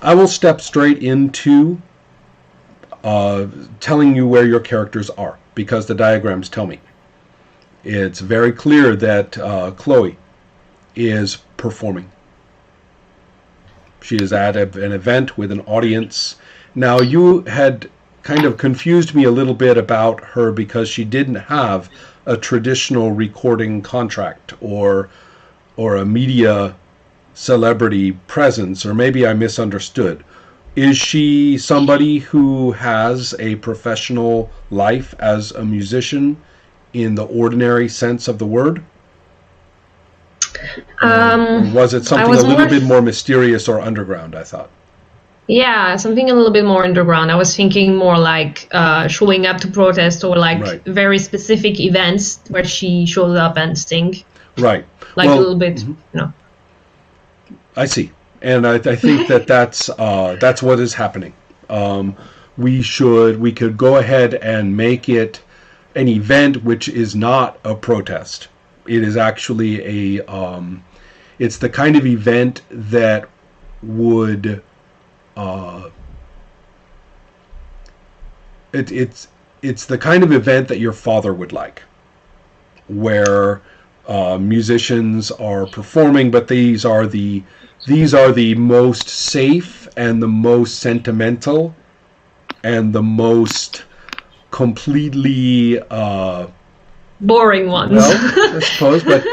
I will step straight into telling you where your characters are, because the diagrams tell me. It's very clear that Chloe is performing. She is at an event with an audience. Now, you had kind of confused me a little bit about her because she didn't have a traditional recording contract or a media celebrity presence, or maybe I misunderstood. Is she somebody who has a professional life as a musician in the ordinary sense of the word? Or was it something a little bit more mysterious or underground, I thought? Yeah, something a little bit more underground. I was thinking more like showing up to protest, or like very specific events where she shows up and sings. Right. Like a little bit, you know. I see. And I think that's what is happening. We could go ahead and make it an event which is not a protest. It is actually it's the kind of event that would it's the kind of event that your father would like, where musicians are performing, but these are the most safe and the most sentimental and the most completely boring ones. Well, I suppose, but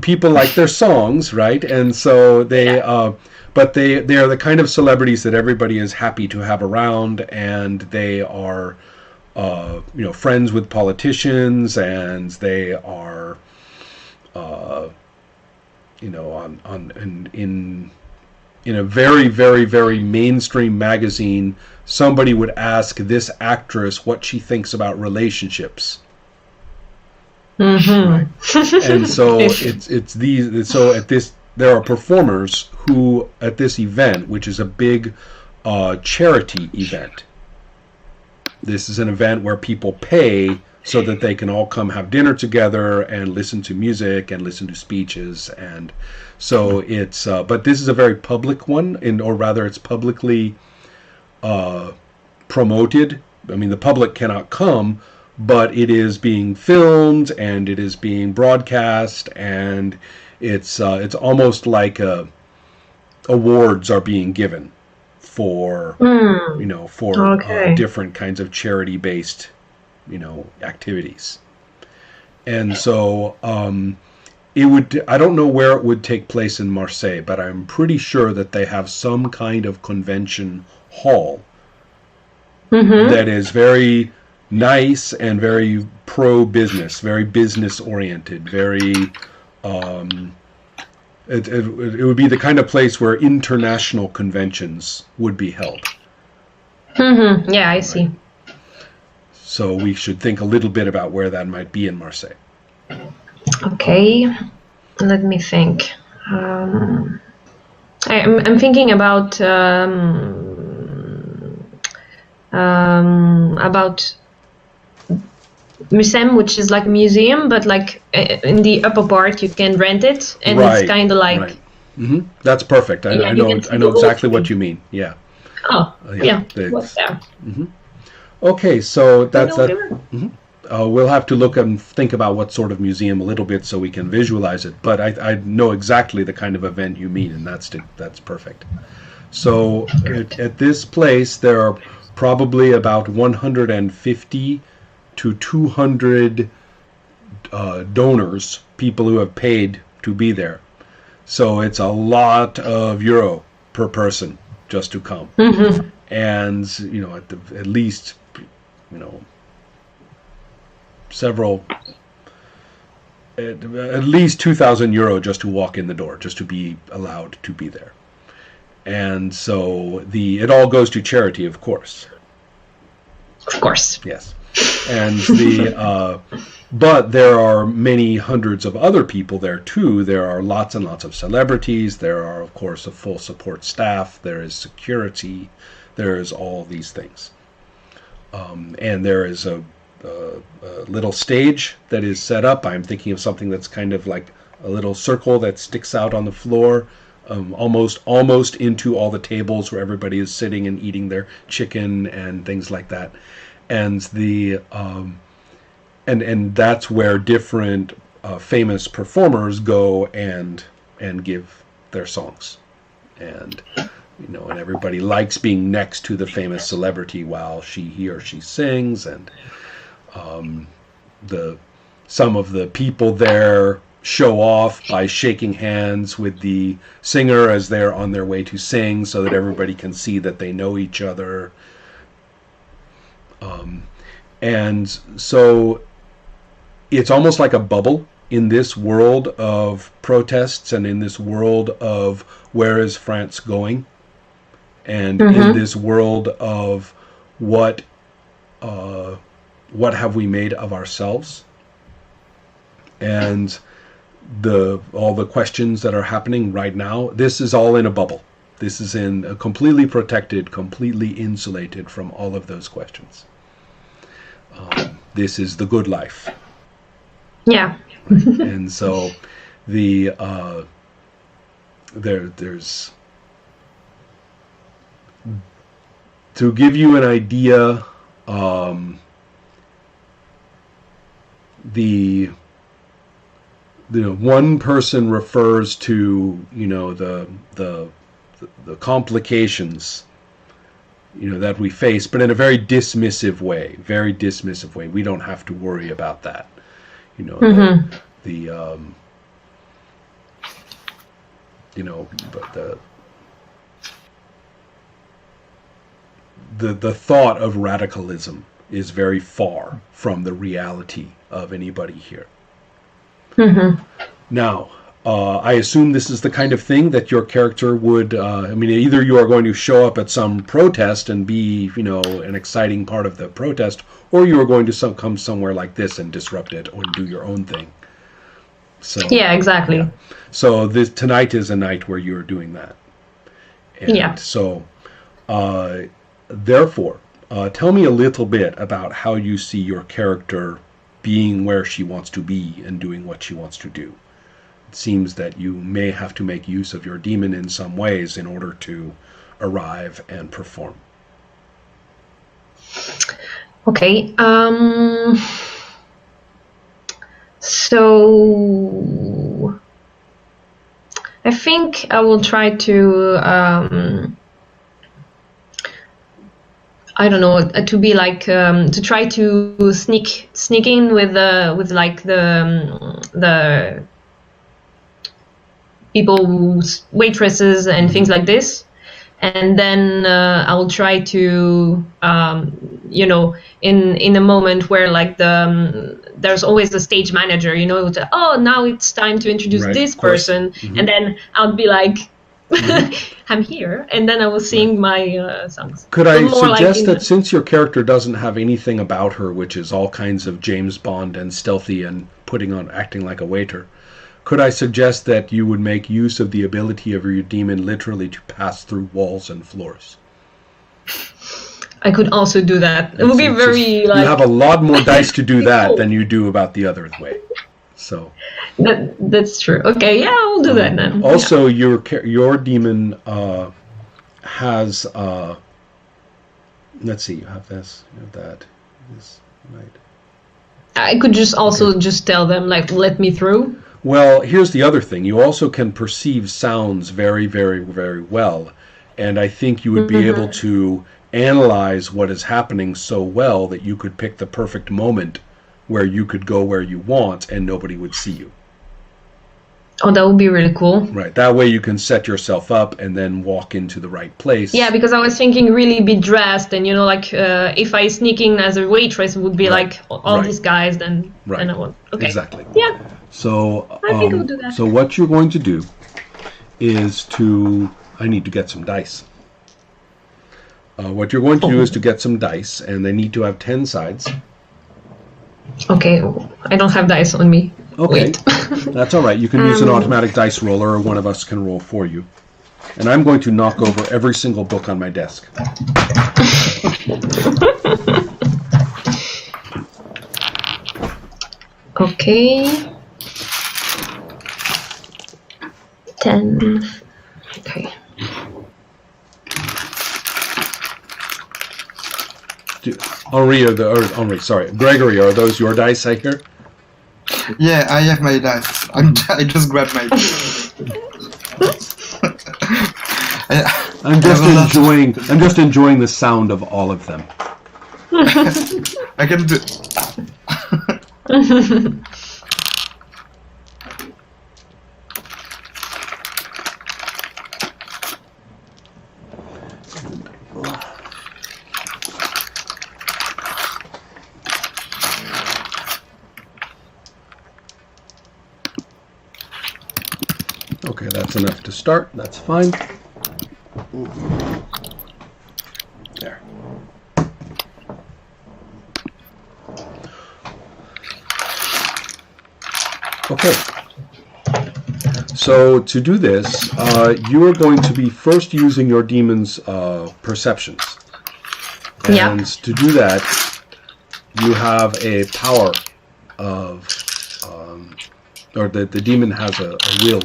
people like their songs, right? And so they but they are the kind of celebrities that everybody is happy to have around, and they are friends with politicians, and they are in a very, very, very mainstream magazine, somebody would ask this actress what she thinks about relationships. Mm-hmm. Right. And so it's these. So at this, there are performers who at this event, which is a big charity event. This is an event where people pay so that they can all come have dinner together and listen to music and listen to speeches. And so it's, but this is a very public one, or rather it's publicly promoted. I mean, the public cannot come, but it is being filmed and it is being broadcast, and it's almost like awards are being given for different kinds of charity-based activities. And so I don't know where it would take place in Marseille, but I'm pretty sure that they have some kind of convention hall that is very nice and very pro-business, very business-oriented, very it would be the kind of place where international conventions would be held. Yeah, I see. So we should think a little bit about where that might be in Marseille. Okay, let me think. I'm thinking about Museum, which is like a museum, but like in the upper part you can rent it, and it's kind of like. Right. Mm-hmm. That's perfect. I know exactly what you mean. Yeah. Oh, yeah. What's there? Mm-hmm. Okay, so that's that. Mm-hmm. We'll have to look and think about what sort of museum a little bit so we can visualize it. But I know exactly the kind of event you mean, and that's perfect. So at this place, there are probably about 150 to 200 donors, people who have paid to be there. So it's a lot of euro per person just to come. Mm-hmm. And at least several, at least 2,000 euro just to walk in the door, just to be allowed to be there. And so it all goes to charity, of course. Of course. Yes. And but there are many hundreds of other people there too. There are lots and lots of celebrities. There are, of course, a full support staff. There is security. There is all these things. And there is a little stage that is set up. I'm thinking of something that's kind of like a little circle that sticks out on the floor almost into all the tables where everybody is sitting and eating their chicken and things like that. And and that's where different famous performers go and give their songs. And and everybody likes being next to the famous celebrity while he or she sings. And some of the people there show off by shaking hands with the singer as they're on their way to sing, so that everybody can see that they know each other. And so it's almost like a bubble in this world of protests and in this world of where is France going, and in this world of what have we made of ourselves, and all the questions that are happening right now. This is all in a bubble. This is in a completely protected, completely insulated from all of those questions. This is the good life. Yeah. And so there's to give you an idea, one person refers to the complications that we face, but in a very dismissive way. We don't have to worry about that. The thought of radicalism is very far from the reality of anybody here. Now, I assume this is the kind of thing that your character would, either you are going to show up at some protest and be, an exciting part of the protest, or you are going to come somewhere like this and disrupt it or do your own thing. So yeah, exactly. Yeah. So tonight is a night where you're doing that. And so, therefore, tell me a little bit about how you see your character being where she wants to be and doing what she wants to do. It seems that you may have to make use of your demon in some ways in order to arrive and perform. Okay. So I think I will try to I don't know, to be like to try to sneak in with like the people, waitresses and things like this, and then I will try to in a moment where like there's always the stage manager, now it's time to introduce this person, and then I'll be like, I'm here, and then I will sing my songs. Could I suggest that since your character doesn't have anything about her, which is all kinds of James Bond and stealthy and acting like a waiter, could I suggest that you would make use of the ability of your demon literally to pass through walls and floors? I could also do that. It would be very you have a lot more dice to do that than you do about the other way. So that's true. Okay, yeah, I'll do that then. Also, your demon has. Let's see. You have this. You have that. This right. I could just just tell them like, let me through. Well, here's the other thing. You also can perceive sounds very, very, very well, and I think you would be able to analyze what is happening so well that you could pick the perfect moment where you could go where you want and nobody would see you. Oh, that would be really cool. Right. That way you can set yourself up and then walk into the right place. Yeah, because I was thinking really be dressed and, if I sneak in as a waitress, it would be like all these guys, then I would. Okay. Exactly. Yeah. So, I think I'll do that. So what you're going to do is I need to get some dice. What you're going to do is to get some dice, and they need to have 10 sides. Okay, I don't have dice on me. Okay, that's all right. You can use an automatic dice roller, or one of us can roll for you. And I'm going to knock over every single book on my desk. Okay. 10. Gregory, are those your dice I hear? Yeah, I have my dice. I just grabbed my dice. I'm just enjoying the sound of all of them. I can do. Okay, that's enough to start. That's fine. There. Okay. So to do this, you are going to be first using your demon's perceptions. And to do that, you have a power of, or the demon has a will.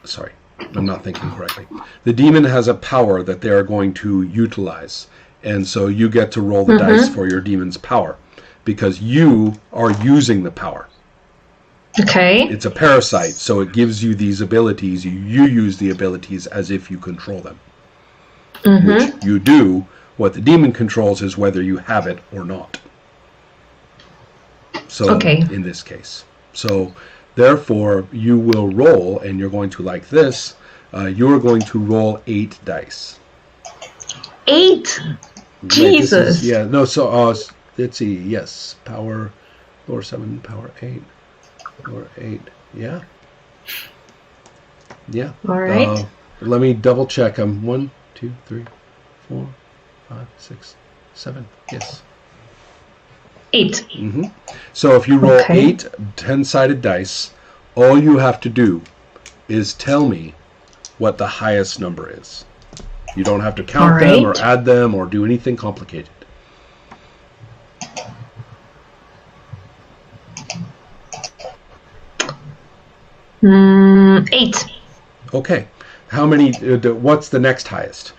Sorry, I'm not thinking correctly. The demon has a power that they are going to utilize. And so you get to roll the dice for your demon's power because you are using the power. Okay. It's a parasite, so it gives you these abilities. You use the abilities as if you control them. Which you do. What the demon controls is whether you have it or not. So, in this case. So, therefore, you will roll, and you're going to like this. You're going to roll 8 dice. 8? Jesus. Let's see. Yes. Power 7, power 8. Or 8. Yeah. Yeah. All right. Let me double check them. 1, 2, 3, 4, 5, 6, 7. Yes. 8. So if you roll 8 10-sided dice, all you have to do is tell me what the highest number is. You don't have to count them or add them or do anything complicated. Mm, 8. Okay. How many? What's the next highest?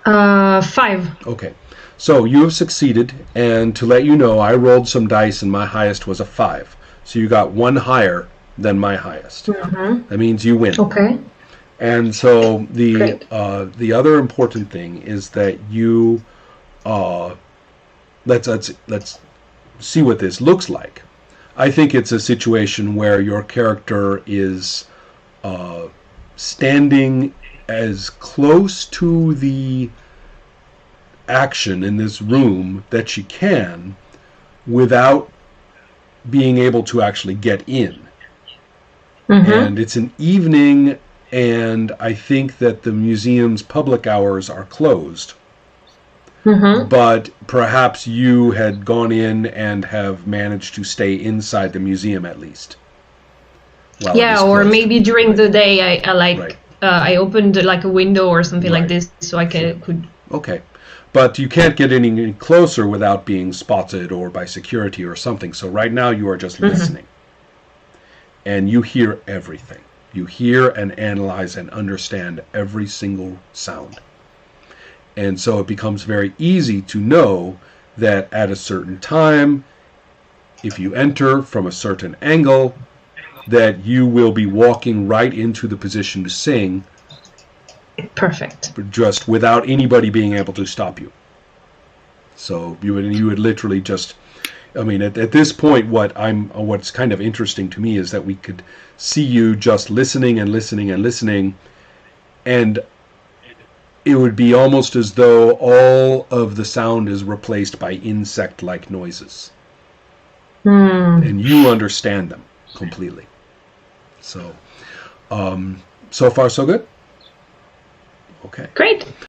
5. Okay. So you have succeeded, and to let you know, I rolled some dice, and my highest was a 5. So you got one higher than my highest. That means you win. Okay. And so the other important thing is that you let's see what this looks like. I think it's a situation where your character is standing as close to the action in this room that she can without being able to actually get in. And it's an evening, and I think that the museum's public hours are closed. But perhaps you had gone in and have managed to stay inside the museum at least. Yeah, or maybe during the day I opened like a window or something like this so I could. Okay. But you can't get any closer without being spotted or by security or something. So right now you are just listening. And you hear everything. You hear and analyze and understand every single sound. And so it becomes very easy to know that at a certain time, if you enter from a certain angle, that you will be walking right into the position to sing. Perfect. Just without anybody being able to stop you. So you would literally just, I mean, at this point, what's kind of interesting to me is that we could see you just listening and listening and listening, and it would be almost as though all of the sound is replaced by insect-like noises. And you understand them completely. So, so far so good? Okay. Great.